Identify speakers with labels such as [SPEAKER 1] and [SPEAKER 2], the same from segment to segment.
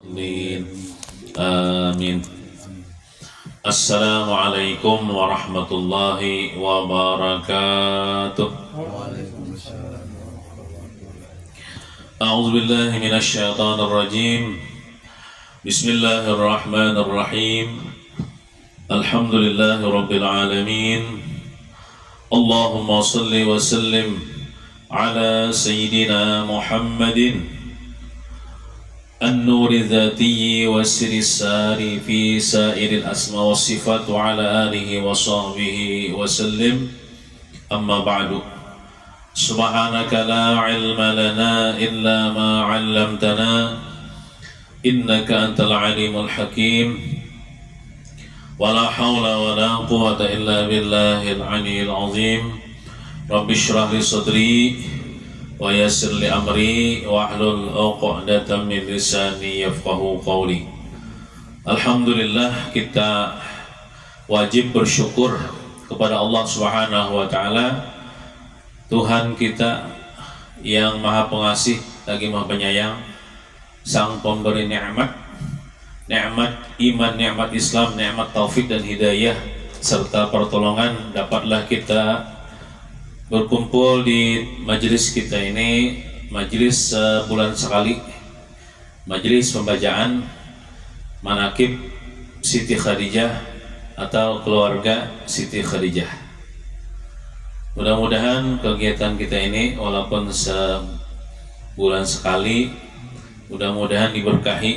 [SPEAKER 1] Amin. Amin. Assalamualaikum warahmatullahi wabarakatuh. A'udzu billahi minasy syaithanir rajim. Bismillahirrahmanirrahim. Alhamdulillahi rabbil alamin. Allahumma shalli wa sallim ala sayyidina Muhammadin النور الذاتي والسر الساري في سائر الأسماء والصفات وعلى آله وصحبه وسلم أما بعد سبحانك لا علم لنا إلا ما علمتنا إنك أنت العليم الحكيم ولا حول ولا قوة إلا بالله العلي العظيم رب اشرح لي صدري wa yassir li amri wahlul 'uqdatam min lisani yafqahu qawli. Alhamdulillah, kita wajib bersyukur kepada Allah Subhanahu wa taala, Tuhan kita yang Maha Pengasih lagi Maha Penyayang, Sang Pemberi nikmat, nikmat iman, nikmat Islam, nikmat taufik dan hidayah serta pertolongan. Dapatlah kita berkumpul di majelis kita ini, majelis sebulan sekali, majelis pembacaan manaqib Siti Khadijah atau keluarga Siti Khadijah. Mudah-mudahan kegiatan kita ini walaupun sebulan sekali, mudah-mudahan diberkahi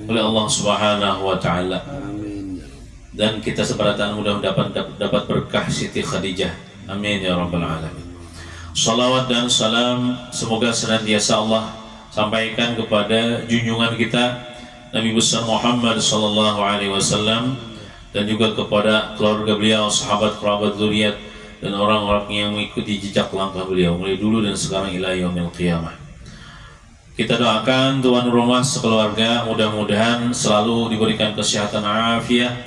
[SPEAKER 1] oleh Allah Subhanahu wa taala. Dan kita seberatan mudah dapat berkah Siti Khadijah. Amin ya rabbal alamin. Salawat dan salam semoga senantiasa Allah sampaikan kepada junjungan kita Nabi besar Muhammad sallallahu alaihi wasallam, dan juga kepada keluarga beliau, sahabat, kerabat, zuriat, dan orang-orang yang mengikuti jejak langkah beliau mulai dulu dan sekarang ila yaumil qiyamah. Kita doakan tuan rumah sekeluarga mudah-mudahan selalu diberikan kesehatan afiat,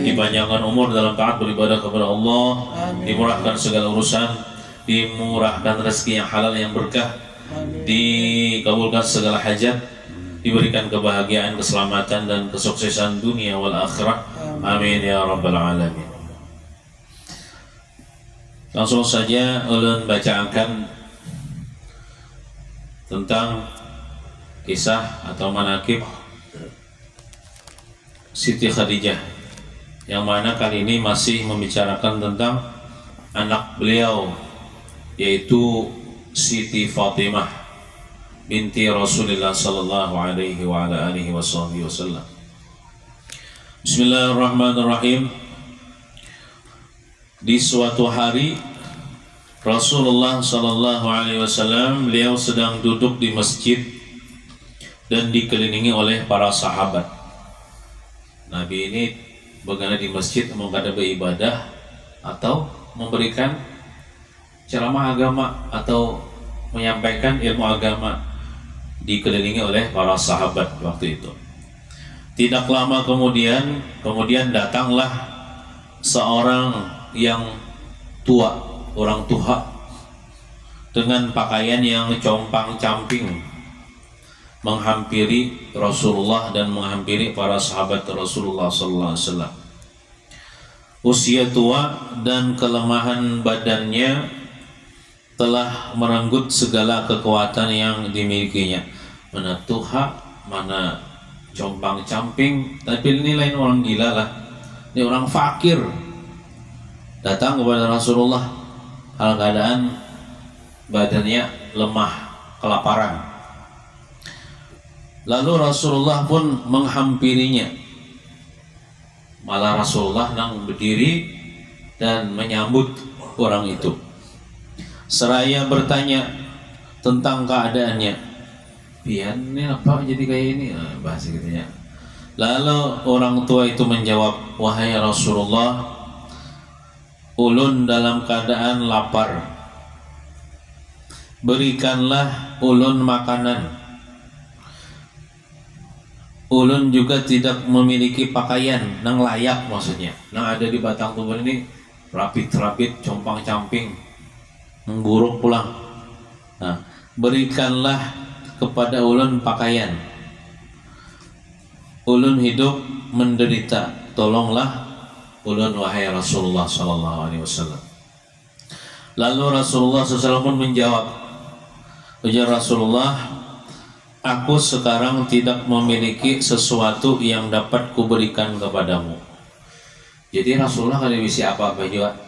[SPEAKER 1] dipanjangkan umur dalam taat beribadah kepada Allah, dimurahkan segala urusan, dimurahkan rezeki yang halal yang berkah, dikabulkan segala hajat, diberikan kebahagiaan, keselamatan dan kesuksesan dunia wal akhirah. Amin ya rabbal alamin. Langsung saja ulun bacakan tentang kisah atau manaqib Siti Khadijah, yang mana kali ini masih membicarakan tentang anak beliau, yaitu Siti Fatimah binti Rasulullah sallallahu alaihi wa ala alihi wasallam. Bismillahirrahmanirrahim. Di suatu hari Rasulullah sallallahu alaihi wasallam beliau sedang duduk di masjid dan dikelilingi oleh para sahabat. Nabi ini berada di masjid menghadap beribadah atau memberikan ceramah agama atau menyampaikan ilmu agama, dikelilingi oleh para sahabat waktu itu. Tidak lama kemudian datanglah seorang yang tua, orang tua dengan pakaian yang compang-camping menghampiri Rasulullah dan menghampiri para sahabat Rasulullah sallallahu alaihi wasallam. Usia tua dan kelemahan badannya telah merenggut segala kekuatan yang dimilikinya. Mana tua, mana compang-camping, tapi ini lain orang gila lah. Ini orang fakir. Datang kepada Rasulullah dalam keadaan badannya lemah, kelaparan. Lalu Rasulullah pun menghampirinya. Malah Rasulullah nang berdiri dan menyambut orang itu, seraya bertanya tentang keadaannya. Pian ini apa jadi kayak ini? Bahasa gitu ya. Lalu orang tua itu menjawab, wahai Rasulullah, ulun dalam keadaan lapar. Berikanlah ulun makanan. Ulun juga tidak memiliki pakaian nang layak, maksudnya nang ada di batang tubuh ini rapit-rapit, compang-camping, mengburuk pulang. Nah, berikanlah kepada ulun pakaian. ulun hidup menderita, tolonglah ulun wahai Rasulullah sallallahu alaihi wasallam. Lalu Rasulullah SAW pun menjawab, ujar Rasulullah, aku sekarang tidak memiliki sesuatu yang dapat kuberikan kepadamu. Jadi Rasulullah kada bisa apa-apa juga.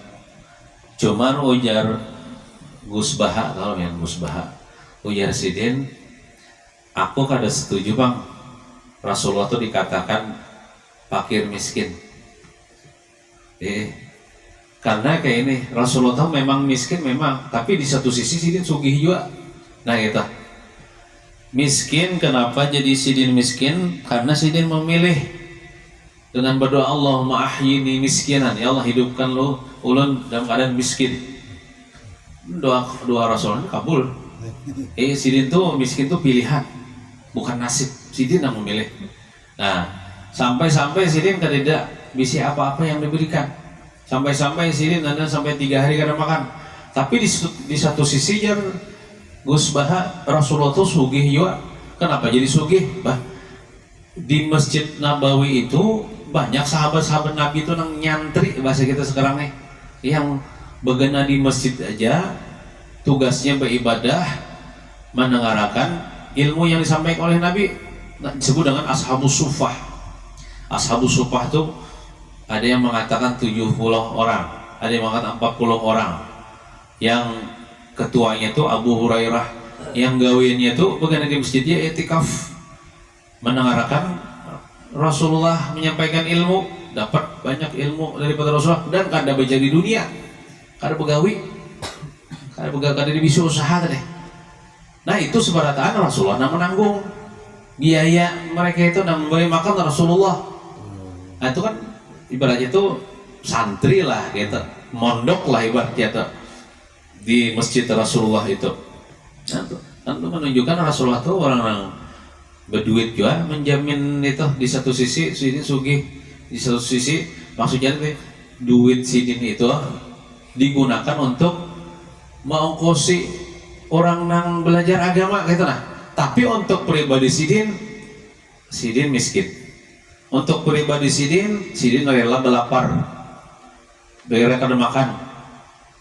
[SPEAKER 1] Cuman ujar Gus Baha, kalau yang Gus Baha, ujar Sidin, aku kada setuju bang, Rasulullah itu dikatakan fakir miskin. Karena kayak ini, Rasulullah itu memang miskin memang, tapi di satu sisi Sidin sugih juga. Nah gitu. Miskin, kenapa jadi Sidin miskin? Karena Sidin memilih dengan berdoa, Allahumma ahyini miskinan, ya Allah hidupkan lo ulun dalam keadaan miskin. Doa Rasulullah kabul. Sidin tuh miskin tuh pilihan, bukan nasib. Sidin yang memilih. Nah, sampai Sidin tidak bisa apa-apa yang diberikan. Sampai Sidin ada sampai 3 hari kada makan. Tapi di satu sisi jar Gus Baha, Rasulullah tuh sugih juga. Kenapa jadi sugih? Di Masjid Nabawi itu banyak sahabat-sahabat Nabi itu nang nyantri, bahasa kita sekarang nih, yang begena di masjid aja tugasnya beribadah, mendengarkan ilmu yang disampaikan oleh Nabi. Disebut dengan Ashabus Suffah. Ashabus Suffah itu ada yang mengatakan 70 orang, ada yang mengatakan 40 orang. Yang ketuanya itu Abu Hurairah, yang gawiannya itu begana di masjidnya i'tikaf, mendengarkan Rasulullah menyampaikan ilmu, dapat banyak ilmu daripada Rasulullah, dan kada baca di dunia, kada begawi, kada bisa usaha deh. Nah itu sebarataan Rasulullah yang menanggung biaya mereka itu dan memberi makan Rasulullah. Nah itu kan ibaratnya itu santri lah gitu, mondok lah ibaratnya itu di masjid Rasulullah itu. Nah itu menunjukkan Rasulullah itu orang-orang berduit juga, menjamin itu. Di satu sisi Sidin sugih, di satu sisi maksudnya duit Sidin itu digunakan untuk mengongkosi orang nang belajar agama gitu nah. Tapi untuk pribadi Sidin miskin. Untuk pribadi Sidin rela belapar, rela kada makan.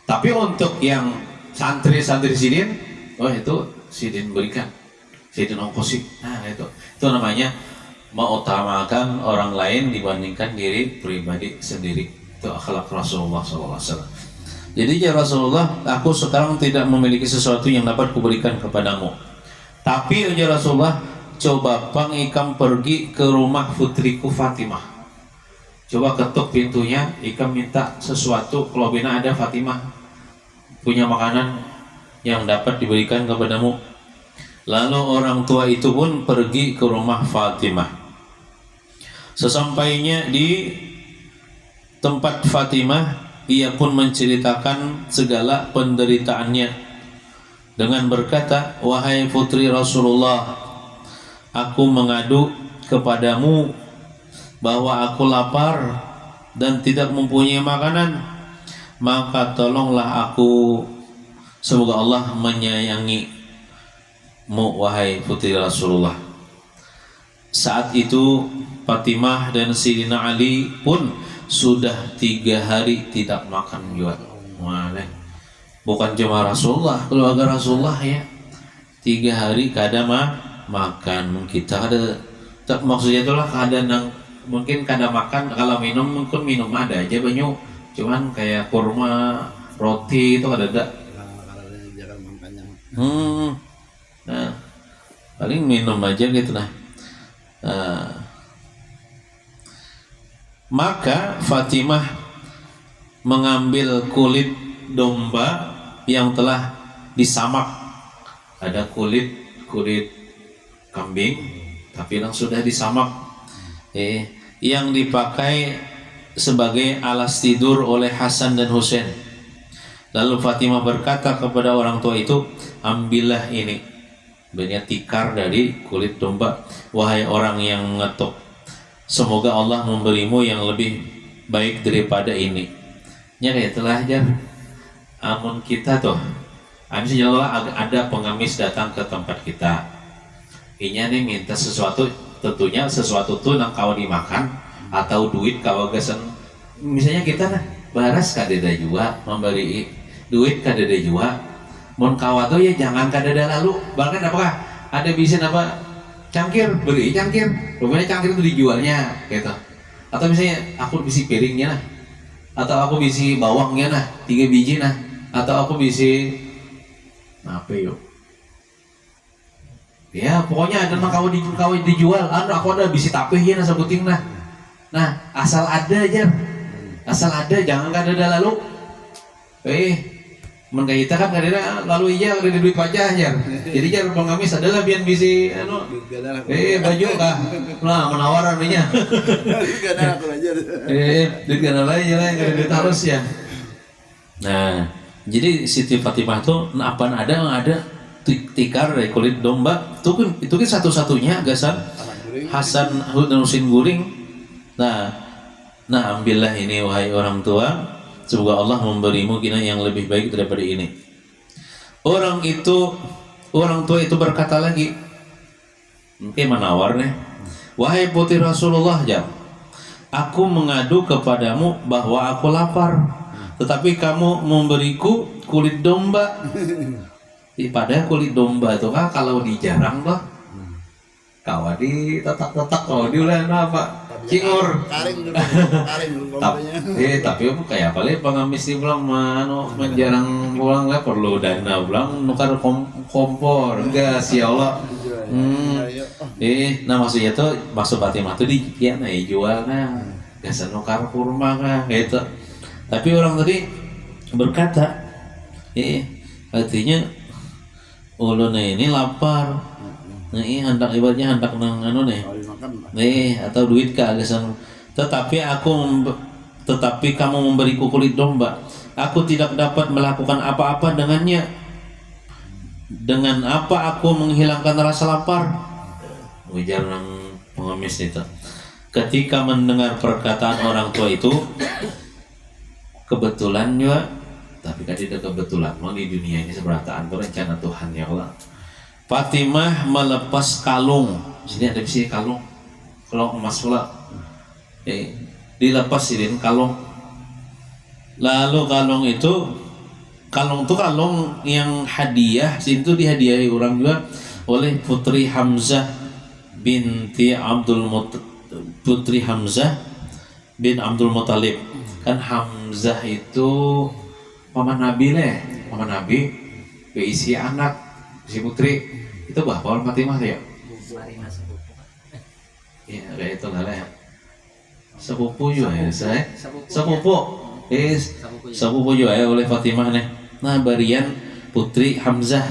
[SPEAKER 1] Tapi untuk yang santri-santri Sidin, itu Sidin berikan, Sidin ongkosi. Nah itu namanya mengutamakan orang lain dibandingkan diri pribadi sendiri. Itu akhlak Rasulullah SAW. Jadi ya Rasulullah, aku sekarang tidak memiliki sesuatu yang dapat kuberikan kepadamu. Tapi ya Rasulullah, coba pang ikam pergi ke rumah putriku Fatimah. Coba ketuk pintunya, ikam minta sesuatu, kalau bina ada Fatimah punya makanan yang dapat diberikan kepadamu. Lalu orang tua itu pun pergi ke rumah Fatimah. Sesampainya di tempat Fatimah, ia pun menceritakan segala penderitaannya dengan berkata, wahai putri Rasulullah, aku mengadu kepadamu bahwa aku lapar dan tidak mempunyai makanan, maka tolonglah aku, semoga Allah menyayangimu wahai putri Rasulullah. Saat itu Fatimah dan Sayyidina Ali pun sudah 3 hari tidak makan juga. Bukan cuma Rasulullah, keluarga Rasulullah ya 3 hari kada makan. Kita ada, maksudnya itulah keadaan mungkin kada makan. Kalau minum mungkin minum ada aja banyak, cuman kayak kurma, roti itu kada ada. Nah paling minum aja gitu nah. Maka Fatimah mengambil kulit domba yang telah disamak. Ada kulit kambing tapi yang sudah disamak, yang dipakai sebagai alas tidur oleh Hasan dan Husain. Lalu Fatimah berkata kepada orang tua itu, ambillah ini, banyak tikar dari kulit domba, wahai orang yang mengetuk, semoga Allah memberimu yang lebih baik daripada ini. Kayak itulah aja. Amun kita tuh, misalnya ada pengemis datang ke tempat kita, inya nih minta sesuatu, tentunya sesuatu tuh nang kawa dimakan atau duit kawa gesen. Misalnya kita nah baras kadeda juga memberi duit kadeda juga. Mun kawa tuh ya jangan kadeda lalu. Bahkan apakah ada bisa apa cangkir beri cangkir. Rupanya cangkir itu dijualnya gitu. Atau misalnya aku bisi piringnya nah. Atau aku bisi bawangnya nah 3 biji nah. Atau aku bisi apa yuk? Ya pokoknya ada mah kawa dijual. Aku ada bisi tapeh ya nah sebuting nah. Nah asal ada aja, asal ada jangan kadeda lalu. Men kita kan kadeda lalu aja ada duit wajah aja. Jadi jar pengamis adalah biar bisi baju kah? Nah menawaran nya. Duit kadang aja lah yang duit harus ya. Nah jadi Siti Fatimah tuh apa ada tikar dari kulit domba itu kan satu-satunya gasan Hasan Husin Guring. Nah ambillah ini wahai orang tua, semoga Allah memberimu kina yang lebih baik daripada ini. Orang tua itu berkata lagi, menawar nih, wahai putri Rasulullah aku mengadu kepadamu bahwa aku lapar, tetapi kamu memberiku kulit domba. Padahal kulit domba itu kan kalau dijarang lah, kawa di tetak kalau diulah apa? Cingur. Tapi apa kayak apa leh pengamis di pulang menjarang pulang lah perlu dana pulang nukar kompor enggak sih Allah. Nah maksudnya tuh maksud Fatimah tuh dia jual gak nukar kurma kan gitu. Tapi orang tadi berkata, artinya ulun ini lapar. Hendak ibaratnya hendak nang atau duit ke agasan. Tetapi kamu memberiku kulit domba. Aku tidak dapat melakukan apa-apa dengannya. Dengan apa aku menghilangkan rasa lapar? Ujar nang pengemis itu. Ketika mendengar perkataan orang tua itu, kebetulan juga, tapi kan tidak kebetulan. Mau di dunia ini seberataan rencana Tuhan ya Allah. Fatimah melepas kalung. Sini ada bisi kalung emas pula. Dilepas sidin kalung. Lalu kalung yang hadiah. Situ dihadiahi orang juga oleh Putri Hamzah binti Putri Hamzah bin Abdul Muthalib. Kan Hamzah itu paman Nabi berisi anak si putri itu bapak Fatimah tuh ya. Iya kayak itu lah ya. Sepupu juga ya saya. Sepupu juga ya oleh Fatimah nih. Nah barian putri Hamzah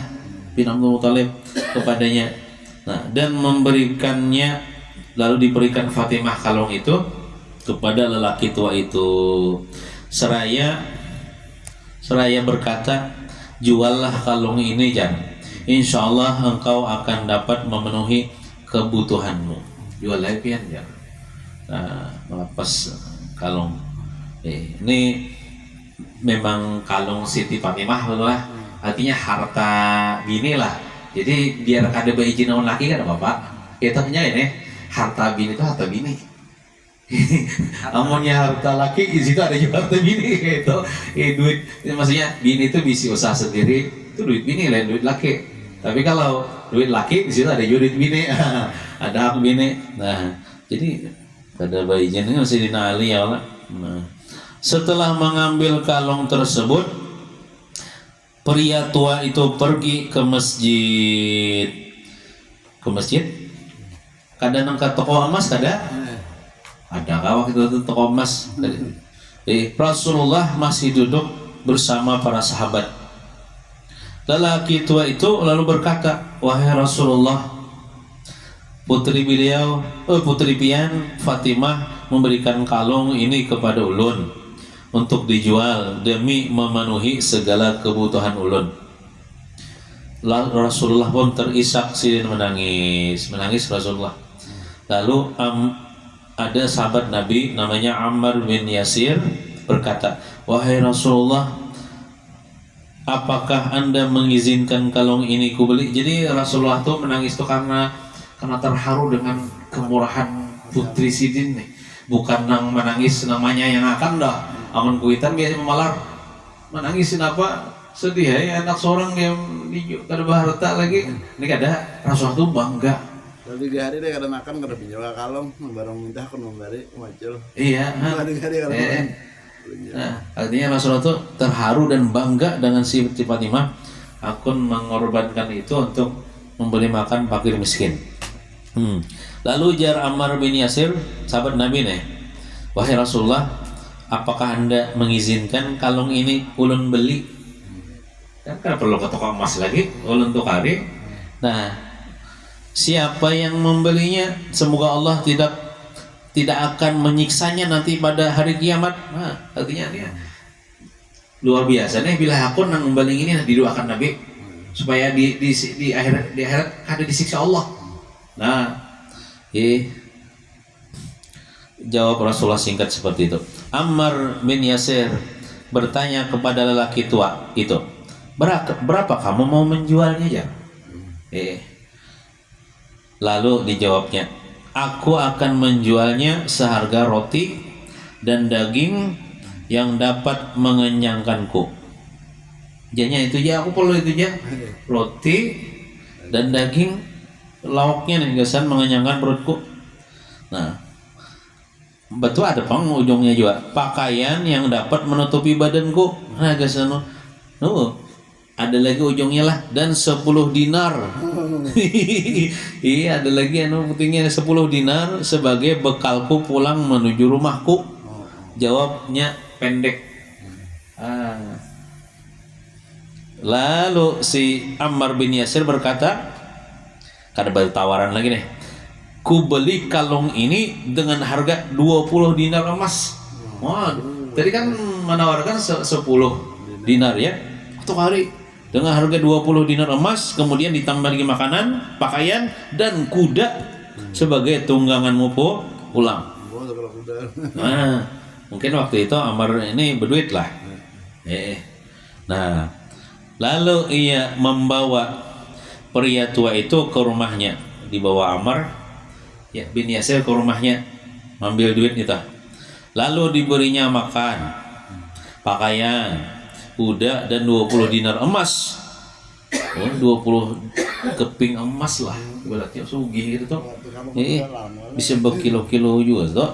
[SPEAKER 1] bin Abdul Muthalib kepadanya. Nah dan memberikannya lalu diberikan Fatimah kalung itu kepada lelaki tua itu. Seraya berkata, juallah kalung ini insya Allah engkau akan dapat memenuhi kebutuhanmu. Jual lagi ya. Melepas kalung. Ini memang kalung Siti Fatimah lah. Artinya harta bini lah. Jadi biar ada izin naon laki kan bapak. Kita punya ini harta bini itu harta bini. Amunnya harta laki di situ ada juga harta bini gitu. Duit maksudnya bini itu bisa usaha sendiri. Itu duit bini lain duit laki. Tapi kalau duit laki di situ ada duit bini, ada hak bini. Nah, jadi pada bayi ini masih dinali ya Allah. Nah, setelah mengambil kalung tersebut, pria tua itu pergi ke masjid. Kadang nang ke toko emas ada waktu itu toko emas. Rasulullah masih duduk bersama para sahabat. Lelaki tua itu lalu berkata, wahai Rasulullah, putri pian Fatimah memberikan kalung ini kepada ulun untuk dijual demi memenuhi segala kebutuhan ulun. Rasulullah pun terisak sidin menangis Rasulullah. Lalu ada sahabat Nabi namanya Ammar bin Yasir berkata, wahai Rasulullah, apakah anda mengizinkan kalung ini kubeli? Jadi Rasulullah tuh menangis tuh karena terharu dengan kemurahan Putri Sidin nih. Bukan nang menangis namanya yang akan dah. Aman kuitan biasa memalar. Menangisin apa? Sedih ya anak seorang yang kada harta lagi. Ini kada Rasulullah tuh bangga.
[SPEAKER 2] Tapi di hari dia kada makan kada pinjau kalong barang minta aku memberi macul.
[SPEAKER 1] Iya. Nah, artinya Rasulullah tuh terharu dan bangga dengan si Fatimah. Aku mengorbankan itu untuk membeli makan fakir miskin. Lalu jar Ammar bin Yasir, sahabat Nabi nih, wahai Rasulullah, apakah anda mengizinkan kalung ini ulun beli? Kan perlu ke toko emas lagi, ulun tukari. Nah, siapa yang membelinya, semoga Allah tidak akan menyiksanya nanti pada hari kiamat. Nah, artinya dia luar biasa nih. Bila aku nang membeli ini didoakan Nabi supaya di akhirat kada disiksa Allah. Nah, jawab Rasulullah singkat seperti itu. Ammar bin Yasir bertanya kepada lelaki tua itu, berapa kamu mau menjualnya ya? Lalu dijawabnya, aku akan menjualnya seharga roti dan daging yang dapat mengenyangkanku. Jadinya itu ya, aku perlu itu ya, roti dan daging. Lauknya nih gasan mengenyangkan perutku. Nah, betul ada pang ujungnya juga pakaian yang dapat menutupi badanku. Nah gasan ada lagi ujungnya lah, dan 10 dinar. Iya, ada lagi pentingnya 10 dinar sebagai bekalku pulang menuju rumahku. Jawabnya pendek. Lalu si Ammar bin Yasir berkata, kada balik tawaran lagi nih. Ku beli kalung ini dengan harga 20 dinar emas. Wah, tadi kan menawarkan 10 dinar ya. Satu hari dengan harga 20 dinar emas, kemudian ditambah lagi makanan, pakaian dan kuda sebagai tungganganmu pulang. Nah, mungkin waktu itu Ammar ini berduit lah. Nah, lalu ia membawa pria tua itu ke rumahnya, dibawa Ammar ya bin Yasir ke rumahnya, ambil duit itu. Lalu diberinya makan, pakaian, kuda dan 20 dinar emas. 20 keping emas lah, berarti sugih gitu tuh. Bisa berkilo-kilo juga tuh.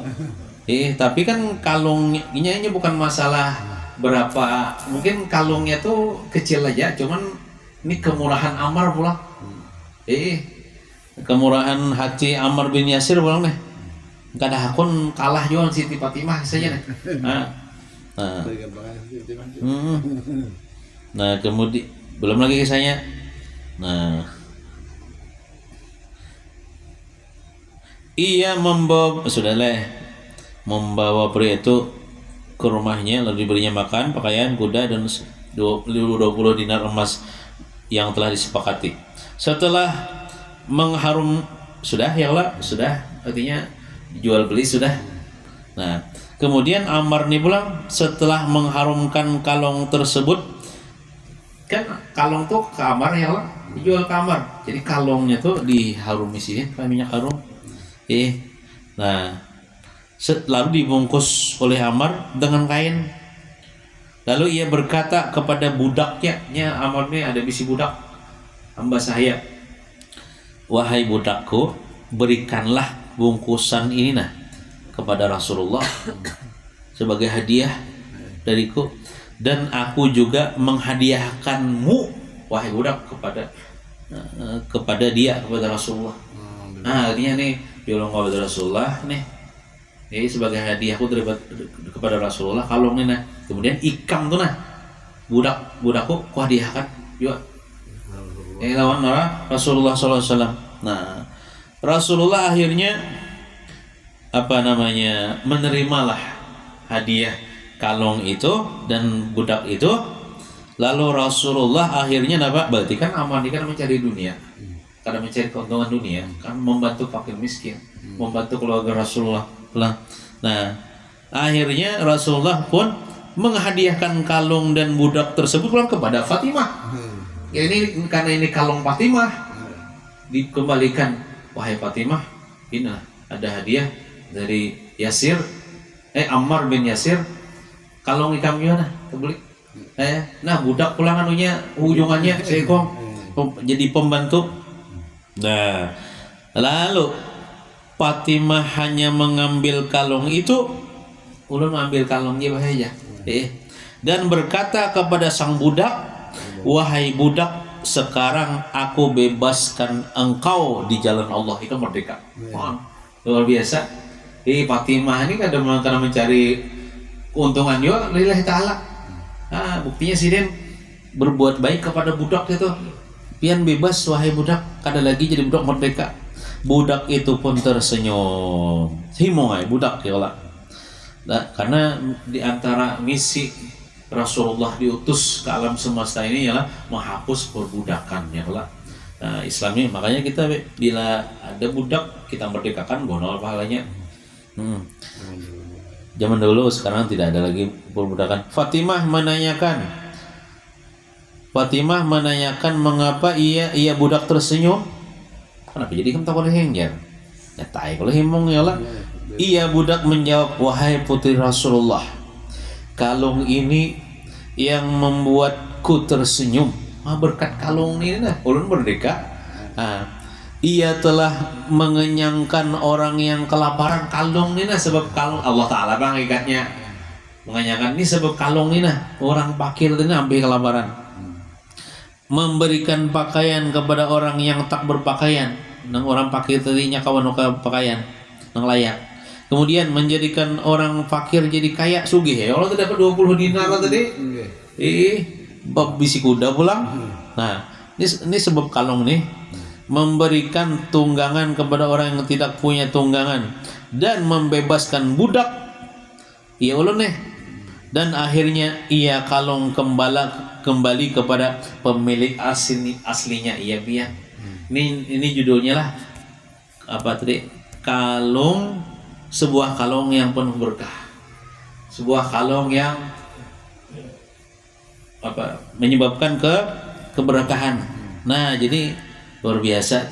[SPEAKER 1] Tapi kan kalungnya ini bukan masalah berapa, mungkin kalungnya tuh kecil aja, cuman ini kemurahan Ammar pula. Kemurahan hati Ammar bin Yasir pulang nih. Kada hakun kalah juga Siti Fatimah saja nih. Nah, kemudian belum lagi kisahnya. Nah, ia membawa pria itu ke rumahnya, lalu diberinya makan, pakaian, kuda dan 20 dinar emas yang telah disepakati. Setelah sudah artinya jual beli sudah. Nah, kemudian Ammar nih pulang setelah mengharumkan kalung tersebut. Kan kalung tuh ke Ammar ya lah, dijual ke Ammar. Jadi kalungnya tuh diharumi sini pakai minyak harum. Nah, lalu dibungkus oleh Ammar dengan kain. Lalu ia berkata kepada budaknya, Ammar ini ada bisi budak, hamba saya, wahai budakku, berikanlah bungkusan ini kepada Rasulullah sebagai hadiah dariku, dan aku juga menghadiahkanmu wahai budak kepada dia, kepada Rasulullah. Nah, artinya nih diolong kepada Rasulullah nih. Jadi sebagai hadiahku kepada Rasulullah kalung ini nah. Kemudian ikam tuh nah. Budakku ku hadiahkan juga. Lawan Rasulullah SAW. Nah, Rasulullah akhirnya menerimalah hadiah kalung itu dan budak itu. Lalu Rasulullah akhirnya berarti kan Ammar ini kan mencari dunia, karena mencari keuntungan dunia, kan membantu fakir miskin, membantu keluarga Rasulullah. Nah, akhirnya Rasulullah pun menghadiahkan kalung dan budak tersebut pulang kepada Fatimah. Ya, karena ini kalung Fatimah, dikembalikan, wahai Fatimah, inilah ada hadiah dari Ammar bin Yasir, kalung ikam gimana beli. Nah budak pulang anunya ujungannya seekong jadi pembantu. Nah lalu Fatimah hanya mengambil kalung itu, ulun mengambil kalungnya bahaya, dan berkata kepada sang budak, wahai budak, sekarang aku bebaskan engkau di jalan Allah. Itu merdeka. Wah, luar biasa. Fatimah ini karena mencari keuntungan juga lillahi ta'ala. Buktinya Sidin berbuat baik kepada budak itu. Pian bebas wahai budak, kada lagi jadi budak merdeka. Budak itu pun tersenyum. Himongai budak ya Allah. Karena di antara misi Rasulullah diutus ke alam semesta ini ialah menghapus perbudakan ya Allah. Islam ini makanya kita bila ada budak kita merdekakan gonol pahalanya. Zaman dulu, sekarang tidak ada lagi perbudakan. Fatimah menanyakan mengapa ia budak tersenyum. Kenapa jadi kamu tak boleh hengjar? Ya tai kalau himong ya Allah. Ia budak menjawab, wahai putri Rasulullah, kalung ini yang membuatku tersenyum. Berkat kalung ini nah, ulun merdeka. Ia telah mengenyangkan orang yang kelaparan. Kalung ini nah, sebab kalung Allah Ta'ala bang ikatnya mengenyangkan ini sebab kalung ini nah, orang fakir ini ambil kelaparan. Memberikan pakaian kepada orang yang tak berpakaian. Nang orang fakir tadinya kawan pakaian nang layak. Kemudian menjadikan orang fakir jadi kaya sugih. Ya Allah dapat 20 dinar tadi. Bab bisi kuda pulang. Nah, ini sebab kalung nih. Memberikan tunggangan kepada orang yang tidak punya tunggangan dan membebaskan budak. Ya Allah nih. Dan akhirnya ia kalung kembali kepada pemilik aslinya. Iya biar. Ini judulnya lah apa tadi? Sebuah kalung yang penuh berkah, sebuah kalung yang menyebabkan keberkahan. Nah jadi luar biasa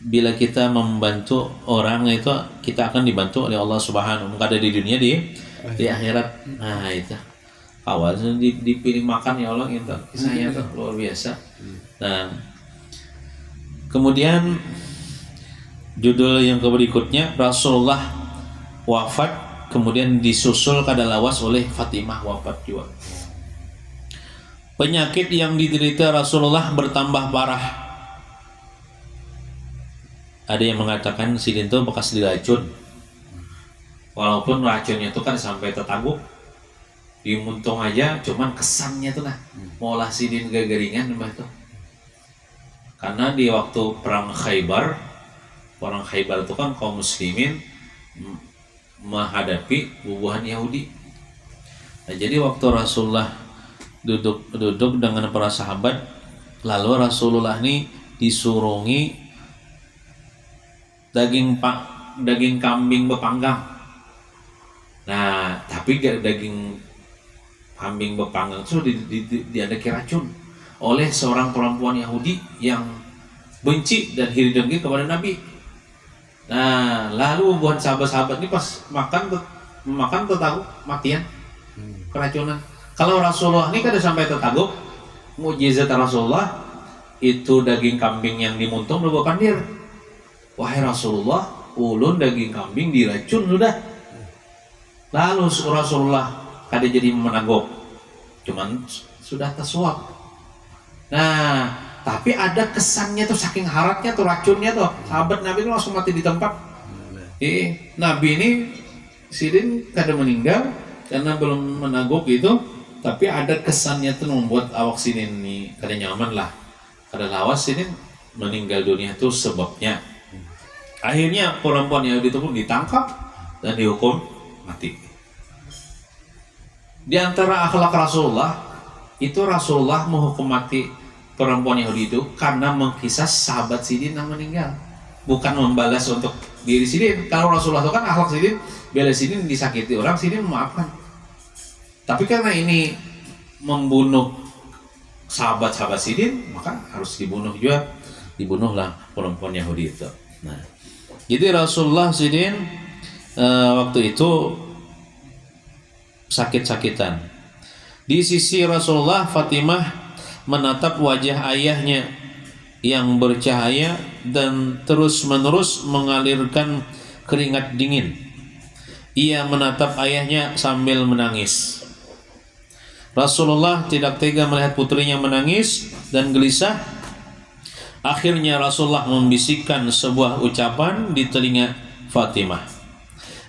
[SPEAKER 1] bila kita membantu orang itu kita akan dibantu oleh Allah Subhanahu wa taala di dunia di akhirat. Nah itu awalnya dipilih makan ya Allah itu kisahnya tuh luar biasa. Nah kemudian judul yang berikutnya, Rasulullah wafat kemudian disusul kadalawas oleh Fatimah wafat juga. Penyakit yang diderita Rasulullah bertambah parah. Ada yang mengatakan Sidin itu bekas diracun. Walaupun racunnya itu kan sampai tetaguk, dimuntung aja, cuman kesannya tuh nah maulah Sidin gagaringan itu. Karena di waktu perang Khaybar itu kan kaum muslimin menghadapi bubuhan Yahudi. Nah, jadi waktu Rasulullah duduk dengan para sahabat, lalu Rasulullah ini disurungi daging kambing bepanggang. Nah, tapi daging kambing bepanggang itu diadaki racun oleh seorang perempuan Yahudi yang benci dan iri dengki kepada Nabi. Nah, lalu buat sahabat-sahabat ini pas makan tetaguk matian keracunan. Kalau Rasulullah ini kan sampai tetaguk, mukjizat Rasulullah itu daging kambing yang dimuntung udah pandir. Wahai Rasulullah, ulun daging kambing diracun sudah. Lalu Rasulullah kada jadi menaguk, cuman sudah tersuap. Nah, tapi ada kesannya tuh saking haratnya tuh racunnya tuh sahabat Nabi itu langsung mati di tempat. Nabi ini Sidin kada meninggal karena belum menaguk gitu, tapi ada kesannya tuh membuat awak Sidin ini kada nyaman lah, kada lawas. Sidin meninggal dunia itu sebabnya. Akhirnya perempuan Yahudi itu pun ditangkap dan dihukum mati. Di antara akhlak Rasulullah itu Rasulullah menghukum mati perempuan Yahudi itu karena mengkisah sahabat Sidin yang meninggal, bukan membalas untuk diri Sidin. Kalau Rasulullah itu kan akhlak Sidin, bila Sidin disakiti orang, Sidin memaafkan. Tapi karena ini membunuh sahabat-sahabat Sidin, maka harus dibunuh juga. dibunuhlah perempuan Yahudi itu. Nah, jadi Rasulullah sidin waktu itu sakit-sakitan. Di sisi Rasulullah, Fatimah menatap wajah ayahnya yang bercahaya dan terus-menerus mengalirkan keringat dingin. Ia menatap ayahnya sambil menangis. Rasulullah tidak tega melihat putrinya menangis dan gelisah. Akhirnya Rasulullah membisikkan sebuah ucapan di telinga Fatimah.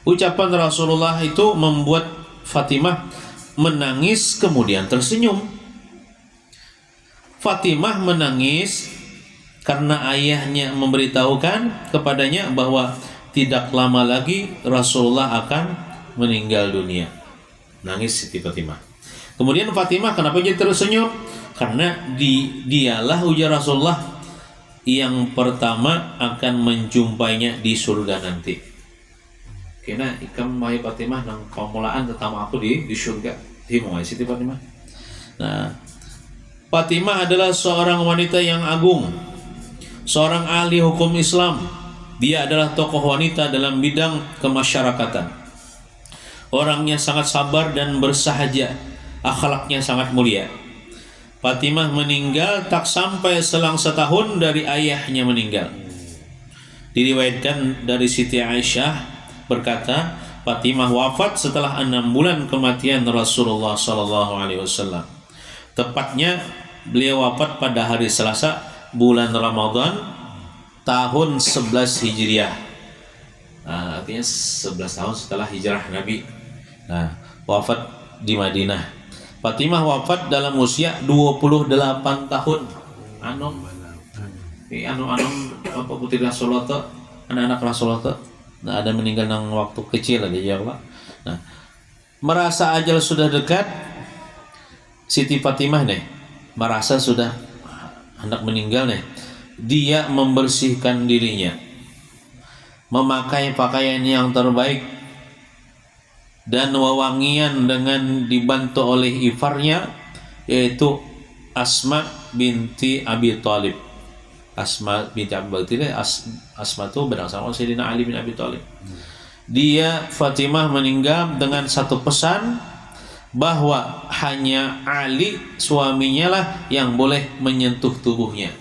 [SPEAKER 1] Ucapan Rasulullah itu membuat Fatimah menangis kemudian tersenyum. Fatimah menangis karena ayahnya memberitahukan kepadanya bahwa tidak lama lagi Rasulullah akan meninggal dunia. Nangis Siti Fatimah. Kemudian Fatimah kenapa jadi tersenyum? Karena dialah ujar Rasulullah yang pertama akan menjumpainya di surga nanti. Kena ikam wahai Fatimah nang pamulaan pertama aku di surga. Himai Siti Fatimah. Nah, Fatimah adalah seorang wanita yang agung, seorang ahli hukum Islam. Dia adalah tokoh wanita dalam bidang kemasyarakatan. Orangnya sangat sabar dan bersahaja, akhlaknya sangat mulia. Fatimah meninggal tak sampai selang setahun dari ayahnya meninggal. Diriwayatkan dari Siti Aisyah berkata, Fatimah wafat setelah 6 bulan kematian Rasulullah SAW. Tepatnya beliau wafat pada hari Selasa bulan Ramadan tahun 11 Hijriah. Nah, artinya 11 tahun setelah hijrah Nabi. Nah, wafat di Madinah. Fatimah wafat dalam usia 28 tahun. Anu apa putri Rasulullah tuh, anak-anak Rasulullah tuh. Nah, ada meninggal nang waktu kecil aja ya Allah. Nah, merasa ajal sudah dekat, Siti Fatimah nih merasa sudah hendak meninggal nih. Dia membersihkan dirinya, memakai pakaian yang terbaik dan wewangian dengan dibantu oleh ifarnya yaitu Asma binti Abi Thalib. Asma binti Abi Thalib, Asma itu berdasarkan Sayyidina Ali bin Abi Thalib. Dia Fatimah meninggal dengan satu pesan bahwa hanya Ali suaminya lah yang boleh menyentuh tubuhnya,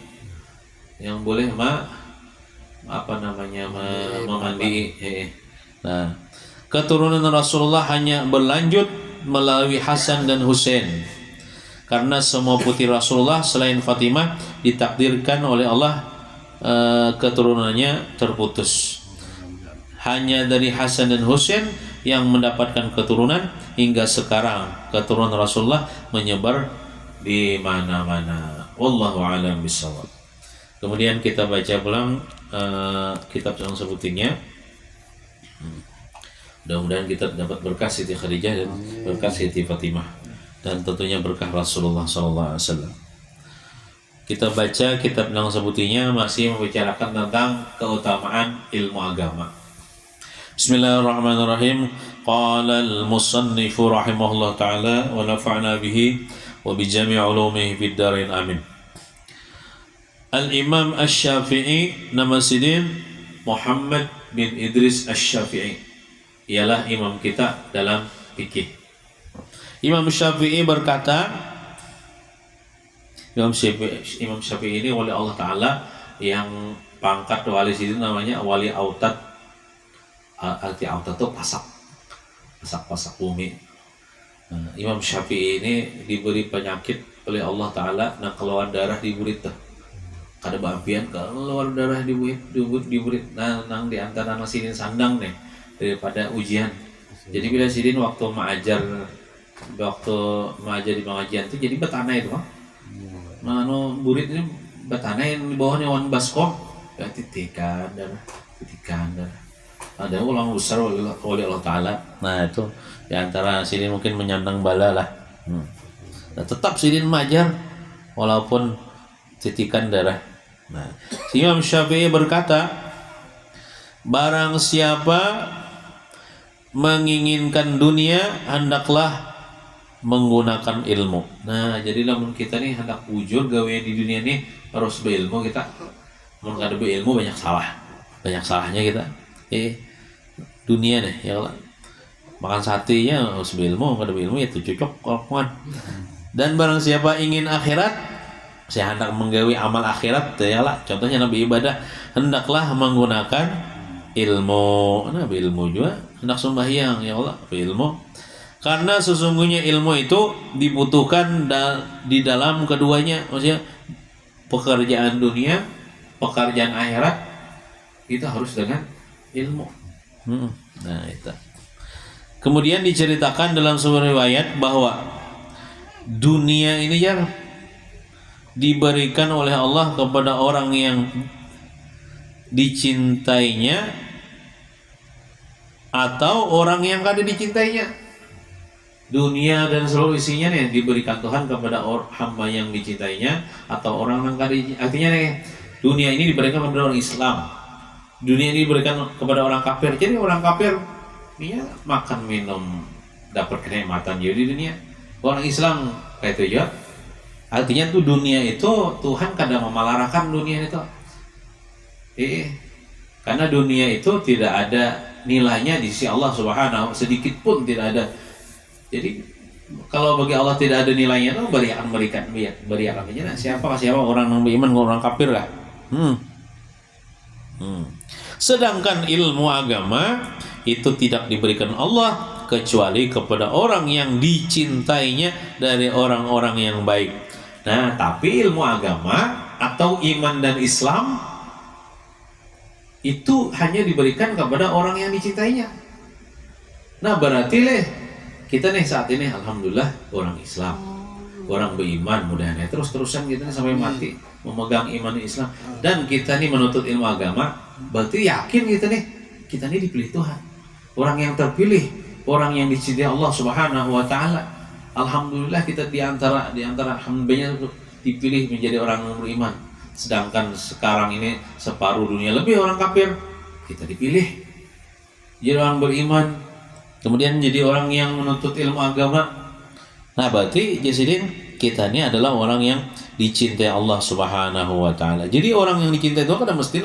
[SPEAKER 1] yang boleh memandi. Nah, keturunan Rasulullah hanya berlanjut melalui Hasan dan Husain. Karena semua putri Rasulullah selain Fatimah ditakdirkan oleh Allah keturunannya terputus. Hanya dari Hasan dan Husain yang mendapatkan keturunan hingga sekarang. Keturunan Rasulullah menyebar di mana-mana. Wallahu a'lam bishawab. Kemudian kita baca pulang kitab yang sebutnya. Mudah-mudahan kita dapat berkah Siti Khadijah dan berkah Siti Fatimah, dan tentunya berkah Rasulullah SAW. Kita baca kitab yang sebutnya masih membicarakan tentang keutamaan ilmu agama. Bismillahirrahmanirrahim. Qala al-musannifu rahimahullah ta'ala wa nafa'na bihi wa bi jami' ulumihi fid darain amin. Al-Imam Asy-Syafi'i, nama sidin Muhammad bin Idris Asy-Syafi'i, ialah imam kita dalam fikih. Imam Syafi'i berkata, Imam Syafi'i ini oleh Allah Ta'ala yang pangkat wali sidin namanya wali autad. Arti autad itu pasak bumi. Nah, Imam Syafi'i ini diberi penyakit oleh Allah Ta'ala, nah keluar darah di burit tuh. Kada bampian keluar darah di burit. Nah, nang di antara sidin sandang nih daripada ujian. Jadi bila sidin waktu mengajar di pengajian itu jadi betanah itu mah. Nah, burit ini betanah yang di bawahnya wan baskom, ya titikan darah. Ada ulama besar oleh Allah Ta'ala. Nah, itu di antara sidin mungkin menyandang bala lah. Nah, tetap sidin mengajar walaupun titikan darah. Nah, Imam Syafi'i berkata, barang siapa menginginkan dunia hendaklah menggunakan ilmu. Nah, jadi namun kita nih hendak wujud gawe di dunia nih harus berilmu kita. mun kada beilmu banyak salahnya kita. Dunia deh ya Allah. Makan satenya harus beilmu, kada beilmu ya itu cocok kawan. Dan barang siapa ingin akhirat, saya hendak menggawi amal akhirat ya Allah. Contohnya nabi ibadah hendaklah menggunakan ilmu. Nah, ilmu juga hendak sembahyang ya Allah, ilmu. Karena sesungguhnya ilmu itu dibutuhkan di dalam keduanya, maksudnya pekerjaan dunia, pekerjaan akhirat itu harus dengan ilmu. Nah itu. Kemudian diceritakan dalam sebuah riwayat bahwa dunia ini ya diberikan oleh Allah kepada orang yang dicintainya atau orang yang kada dicintainya. Dunia dan seluruh isinya nih diberikan Tuhan kepada hamba yang dicintainya atau orang yang kada. Artinya nih dunia ini diberikan kepada orang Islam, dunia ini diberikan kepada orang kafir. Jadi orang kafir dia makan minum dapat kenikmatan jadi dunia. Orang Islam kayak itu ya. Artinya tuh dunia itu Tuhan kada memalarakan dunia itu. Karena dunia itu tidak ada nilainya di sisi Allah Subhanahu, sedikit pun tidak ada. Jadi kalau bagi Allah tidak ada nilainya itu beri akan aja. Siapa orang yang beriman orang kafir lah. Sedangkan ilmu agama itu tidak diberikan Allah kecuali kepada orang yang dicintainya dari orang-orang yang baik. Nah, tapi ilmu agama atau iman dan Islam itu hanya diberikan kepada orang yang dicintainya. Nah, berarti kita nih saat ini alhamdulillah orang Islam, orang beriman, mudah-mudahan terus-terusan kita nih sampai mati memegang iman Islam, dan kita nih menuntut ilmu agama, berarti yakin kita nih dipilih Tuhan, orang yang terpilih, orang yang dicintai Allah Subhanahu wa taala. Alhamdulillah kita di antara hambanya dipilih menjadi orang yang beriman. Sedangkan sekarang ini separuh dunia lebih orang kafir, kita dipilih jadi orang beriman. Kemudian jadi orang yang menuntut ilmu agama. Nah, berarti jasidin kita ini adalah orang yang dicintai Allah Subhanahu wa taala. Jadi orang yang dicintai Tuhan kada mesti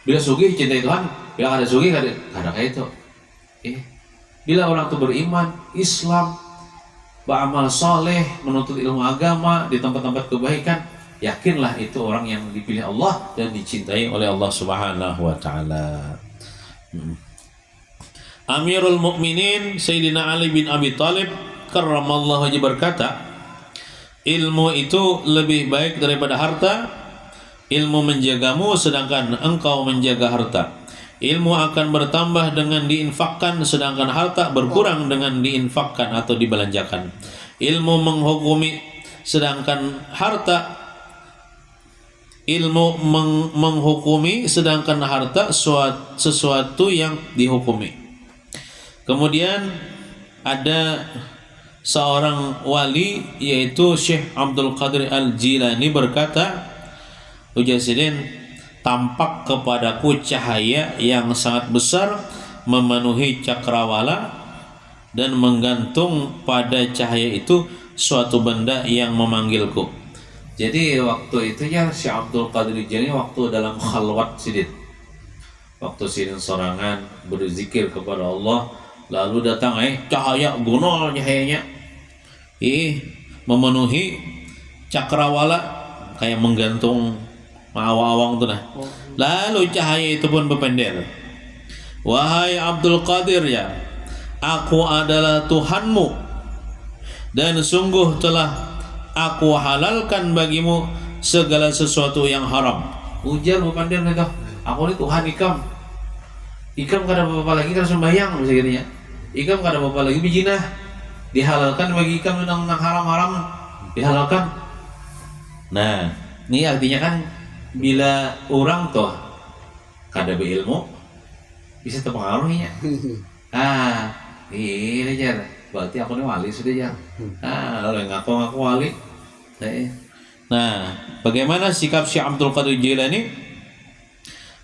[SPEAKER 1] bila sugih cintai Tuhan, bila kada sugih kada kayak itu. Bila orang itu beriman, Islam, beramal soleh, menuntut ilmu agama di tempat-tempat kebaikan, yakinlah itu orang yang dipilih Allah dan dicintai oleh Allah Subhanahu wa taala. Amirul Mukminin Sayyidina Ali bin Abi Thalib karramallahu wajhahu berkata, ilmu itu lebih baik daripada harta. Ilmu menjagamu sedangkan engkau menjaga harta. Ilmu akan bertambah dengan diinfakkan sedangkan harta berkurang dengan diinfakkan atau dibelanjakan. Ilmu menghukumi sedangkan harta menghukumi sedangkan harta sesuatu yang dihukumi. Kemudian ada seorang wali yaitu Syekh Abdul Qadir Al-Jilani berkata, Ujasidin, tampak kepadaku cahaya yang sangat besar memenuhi cakrawala dan menggantung pada cahaya itu suatu benda yang memanggilku. Jadi waktu itu ya Syekh Abdul Qadir Al-Jilani waktu dalam khalwat sidin, waktu sidin sorangan berzikir kepada Allah, lalu datang cahaya gunol cahayanya memenuhi cakrawala kayak menggantung awang-awang tuh nah. Lalu cahaya itu pun berpender. Wahai Abdul Qadir ya, aku adalah Tuhanmu dan sungguh telah aku halalkan bagimu segala sesuatu yang haram. Ujar berpender gitu. Aku ini Tuhan Ikam kada apa-apa lagi kan sembahyang misalnya. Ikam kada apa-apa lagi bijinah. Dihalalkan bagi ikam tentang haram-haram dihalalkan. Nah, ini artinya kan bila orang tuh kada berilmu bisa terpengaruhinya. Ini jar. Berarti aku ini wali sudah ya. Kalau ngaku-ngaku wali. Nah, bagaimana sikap Syekh Abdul Qadir Jilani?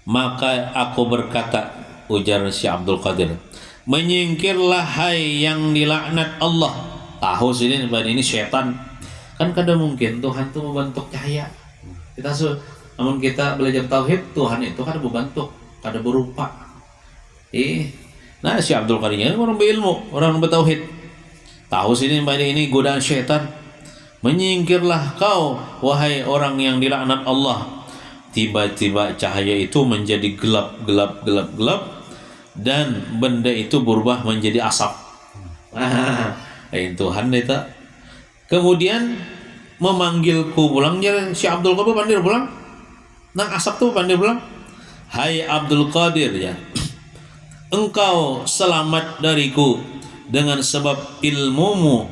[SPEAKER 1] Maka aku berkata, ujar Syekh Abdul Qadir, menyingkirlah hai yang dilaknat Allah. Tahu sini ini setan. Kan kada mungkin Tuhan itu membentuk cahaya. Kita Namun kita belajar tauhid, Tuhan itu kada berbentuk, kada berupa. Nah si Abdul Qadir orang berilmu, orang bertauhid. Tahu sini ini godaan syaitan. Menyingkirlah kau wahai orang yang dilaknat Allah. Tiba-tiba cahaya itu menjadi gelap dan benda itu berubah menjadi asap. Tuhan itu. Kemudian memanggilku pulang, si Abdul Qadir pandir pulang. Nang asap tuh pandir pulang. Hai Abdul Qadir ya. Engkau selamat dariku dengan sebab ilmumu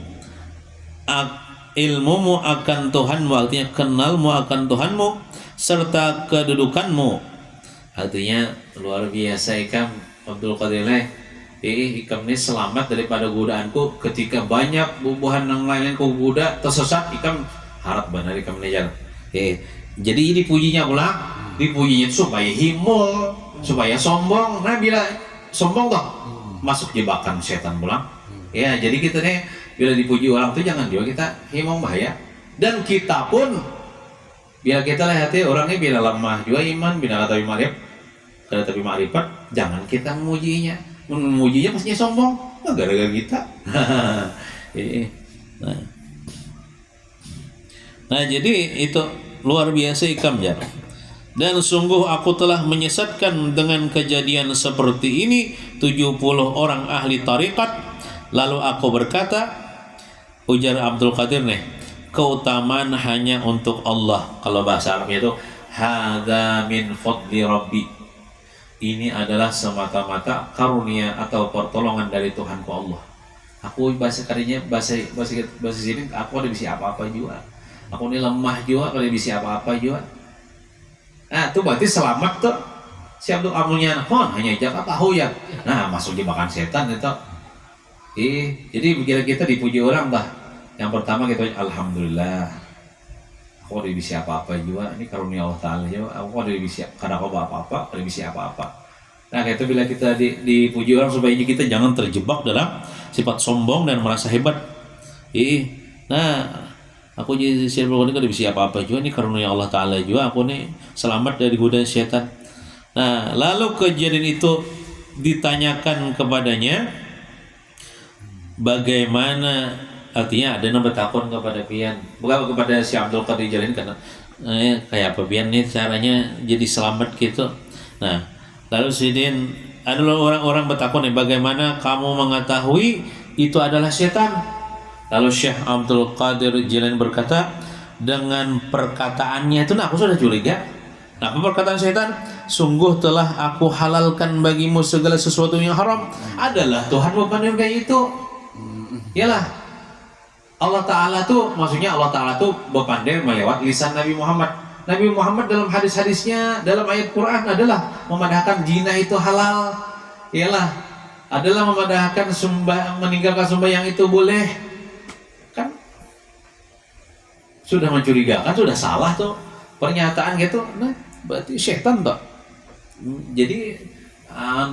[SPEAKER 1] akan Tuhanmu, artinya kenalmu akan Tuhanmu serta kedudukanmu. Artinya luar biasa ikam Abdul Qadir ikam ini selamat daripada godaanku ketika banyak bubuhan yang lain ku goda tersesat, ikam harap benar ikam nejar. Jadi dipujinya ulang, dipujinya supaya himul, supaya sombong. Nah bila sombong toh masuk jebakan setan pulang. Ya jadi kita nih bila dipuji orang tuh jangan juga kita himong bahaya. Dan kita pun bila kita lihat orangnya bila lemah juga iman, bila kada tapi ma'rifat, jangan kita memujinya. Memujinya pastinya sombong, gara-gara kita. Nah jadi itu luar biasa ikam jar. Dan sungguh aku telah menyesatkan dengan kejadian seperti ini 70 orang ahli tarikat. Lalu aku berkata, ujar Abdul Qadir nih, keutamaan hanya untuk Allah. Kalau bahasa Arabnya itu hadza min fadli rabbi. Ini adalah semata-mata karunia atau pertolongan dari Tuhanku Allah. Aku bahasa sini aku ada bisa apa-apa juga. Aku ini lemah juga, kalau bisa apa-apa juga. Nah, itu berarti selamat tuh. Si Abdul Amulnya hanya jaga tahu ya. Nah, masuk jebakan setan itu. Jadi bila kita dipuji orang dah. Yang pertama kita alhamdulillah. Aku ada bisa apa-apa juga. Ini karunia Allah Ta'ala juga. Aku ada bisa kada kau apa-apa, ada bisa apa-apa. Nah, itu bila kita dipuji orang supaya kita jangan terjebak dalam sifat sombong dan merasa hebat. Nah, aku jadi siapa ini kada bisa apa-apa juga. Ini karunia Allah Ta'ala juga. Aku nih selamat dari godaan setan. Nah, lalu kejadian itu ditanyakan kepadanya, bagaimana, artinya ada yang bertakon kepada pian, bukan kepada si Abdul Qadir Jalin karena kayak apa pian nih caranya jadi selamat gitu. Nah, lalu sidin adalah orang-orang bertakon nih, bagaimana kamu mengetahui itu adalah setan? Lalu Syekh Abdul Qadir Jalin berkata, dengan perkataannya itu, nah aku sudah curiga. Nah, apa perkataan setan? Sungguh telah aku halalkan bagimu segala sesuatu yang haram. Adalah Tuhan bukan kayak itu. Yalah. Allah Ta'ala tuh, maksudnya Allah Ta'ala tuh berpandai melewat lisan Nabi Muhammad. Nabi Muhammad dalam hadis-hadisnya, dalam ayat Quran adalah memadahkan zina itu halal. Yalah. Adalah memadahkan meninggalkan sembahyang itu boleh. Kan sudah mencurigakan, sudah salah tuh pernyataan gitu. Nah, berarti setan tuh. Jadi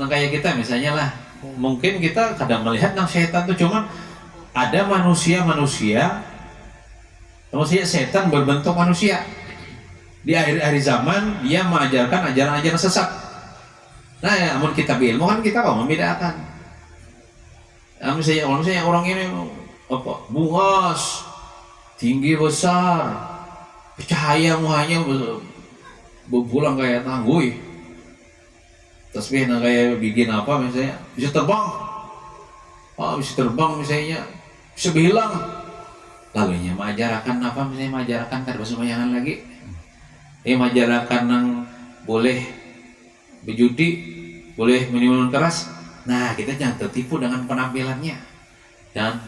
[SPEAKER 1] kayak kita misalnya lah, mungkin kita kadang melihat nang setan tuh cuma ada manusia setan berbentuk manusia. Di akhir zaman dia mengajarkan ajaran-ajaran sesat. Nah, ya, namun kita berilmu kan kita kok membedakan. Nah, misalnya orang ini apa? Bungas, tinggi besar, cahaya muhanya berbulang kayak tangguy. Tasbih kayak bikin apa misalnya, bisa terbang. Bisa terbang misalnya, bisa hilang. Lalunya mengajarkan apa misalnya, mengajarkan kada sembayangan lagi. Mengajarkan yang boleh berjudi, boleh minuman keras. Nah, kita jangan tertipu dengan penampilannya. Dan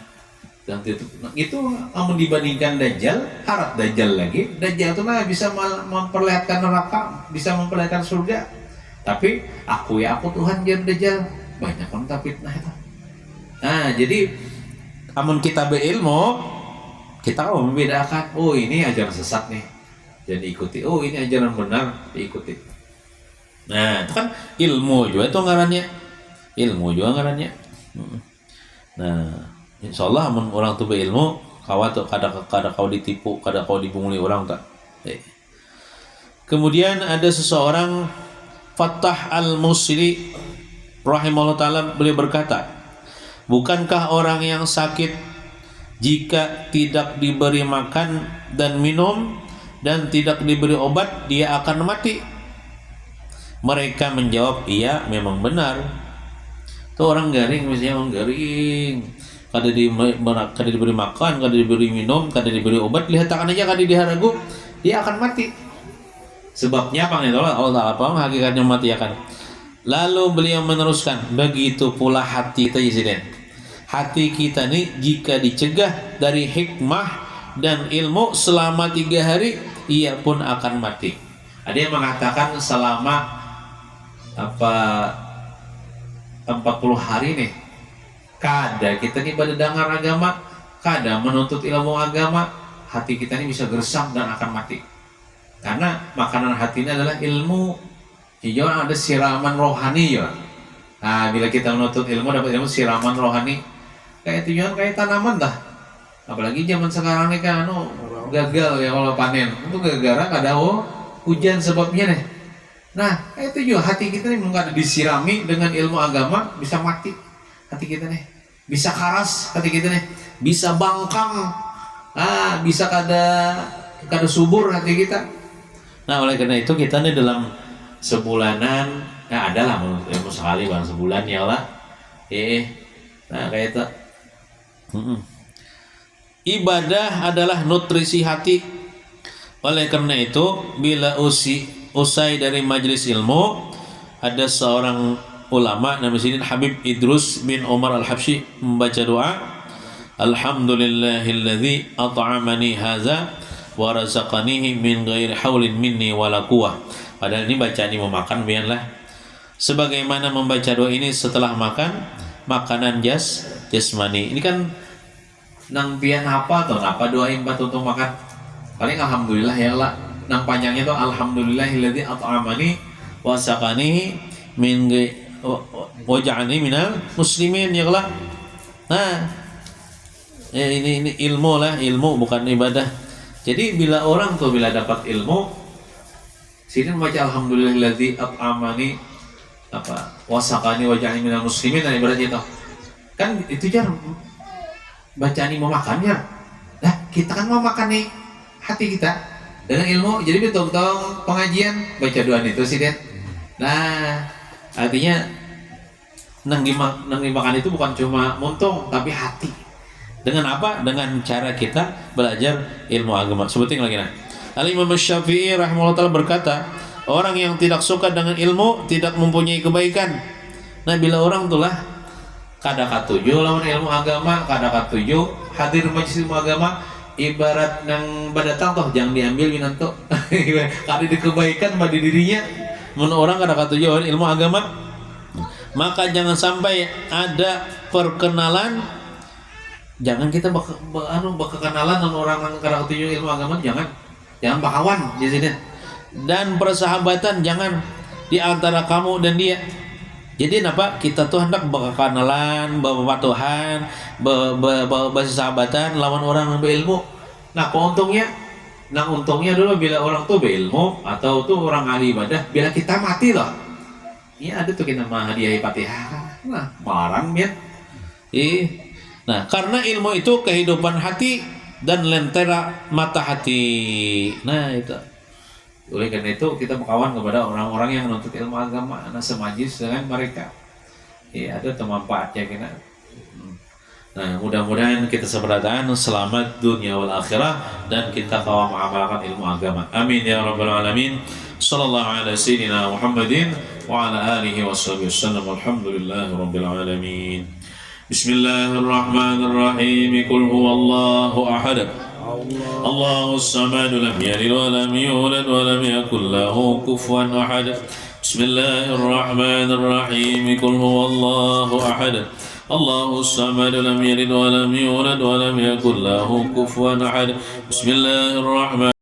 [SPEAKER 1] itu amun dibandingkan Dajjal, harap Dajjal lagi. Dajjal itu bisa memperlihatkan neraka, bisa memperlihatkan surga. Tapi aku Tuhan jadi Dajjal. Banyak orang fitnah itu. Nah, jadi amun kita berilmu, kita membedakan, oh ini ajaran sesat nih, jadi ikuti. Oh ini ajaran benar, diikuti. Nah, itu kan ilmu juga itu ngarannya. Nah, insyaallah amun orang tuh berilmu, kawat tuh kada kau ditipu, kada kau dibunguli orang tak. Kemudian ada seseorang Fattah al-Musli rahimahullah ta'ala, beliau berkata, bukankah orang yang sakit jika tidak diberi makan dan minum dan tidak diberi obat dia akan mati? Mereka menjawab, iya memang benar. Tuh orang garing, misalnya orang garing, kada diberi makan, kada diberi minum, kada diberi obat, lihat tangan aja kada diharagu, dia akan mati. Sebabnya apa nih? Allah Ta'ala apa hakikatnya mati akan. Lalu beliau meneruskan, begitu pula hati kita Presiden. Hati kita nih jika dicegah dari hikmah dan ilmu selama 3 hari, ia pun akan mati. Ada yang mengatakan selama 40 hari nih, kada kita nih pada dengar agama, kada menuntut ilmu agama, hati kita ini bisa gersang dan akan mati. Karena makanan hati ini adalah ilmu. Jadi ada siraman rohani ya. Nah, bila kita menuntut ilmu, dapat ilmu siraman rohani. Kayak tujuan kayak tanaman dah. Apalagi zaman sekarang nih kan gagal ya kalau panen. Itu gara-gara kada hujan sebabnya nih. Nah, kayak itu juga hati kita nih ada disirami dengan ilmu agama, bisa mati hati kita nih. Bisa karas hati kita nih. Bisa bangkang. Bisa kada subur hati kita. Nah, oleh karena itu kita nih dalam sebulanan, adalah ilmu sekali bang sebulan ya lah. Nah kayak itu. Ibadah adalah nutrisi hati. Oleh karena itu, bila usai dari majelis ilmu, ada seorang ulama namanya Sidin Habib Idrus bin Umar Al-Habsyi membaca doa, Alhamdulillahilladzi at'amani hadza wa razaqanihi min ghairi haulin minni wala quwwah. Padahal ini bacaan ini mau makan biarlah. Sebagaimana membaca doa ini setelah makan makanan jasmani. Ini kan nang pian apa atau apa doa imbat untuk makan? Paling alhamdulillah ya Allah. Nang panjangnya itu alhamdulillahilladzi at'amani wa saqanihi min waja'ani minal muslimin ya Allah. Nah, ini ilmu lah, ilmu bukan ibadah. Jadi bila orang tuh bila dapat ilmu, sini membaca alhamdulillahilladzi at'amani wasaqani waja'ani minal muslimin, dan ibaratnya itu. Kan itu jar bacaan ini mau makannya. Nah, kita kan mau makan nih hati kita dengan ilmu. Jadi betul-betul pengajian baca doa itu sih Den. Nah, artinya nang dimakan itu bukan cuma muntung tapi hati. Dengan apa? Dengan cara kita belajar ilmu agama. Sebutin lagi nah. Al-Imam Syafi'i rahimahullah ta'ala berkata, orang yang tidak suka dengan ilmu tidak mempunyai kebaikan. Nah, bila orang itulah kada katuju lawan ilmu agama, kada katuju hadir majelis ilmu agama, ibarat nang badatang toh jangan diambil minanto. Kada di kebaikan pada dirinya. Mun orang kada katuju lawan ilmu agama, maka jangan sampai ada perkenalan. Jangan kita berkenalan dengan orang yang kada katuju ilmu agama, jangan bakawan di sini. Dan persahabatan jangan di antara kamu dan dia. Jadi apa? Kita tuh hendak berkenalan, berpatuhan, bersahabatan lawan orang yang berilmu. Nah, untungnya dulu bila orang tuh berilmu atau tuh orang ahli ibadah, bila kita mati loh. Ini ada tuh kita menghadiahi Fatihah. Nah, marang ya. Nah, karena ilmu itu kehidupan hati dan lentera mata hati. Nah, itu. Oleh karena itu kita berkawan kepada orang-orang yang menuntut ilmu agama, semajlis dengan mereka. Ada manfaatnya kita. Nah, mudah-mudahan kita seberatan selamat dunia wal akhirah dan kita kawam mengamalkan ilmu agama. Amin ya rabbal alamin. Sallallahu ala sayyidina Muhammadin wa ala alihi washabihi wasallam. Alhamdulillahi rabbil alamin. Bismillahirrahmanirrahim. Qul huwallahu ahad. Allahus samad, lam yalid wa lam yulad wa lam yakul lahu kufuwan ahad. Bismillahirrahmanirrahim. Qul huwallahu ahad. Allahus samad, lam yalid wa lam yulad wa lam yakul lahu kufuwan ahad. Bismillahirrahmanirrahim.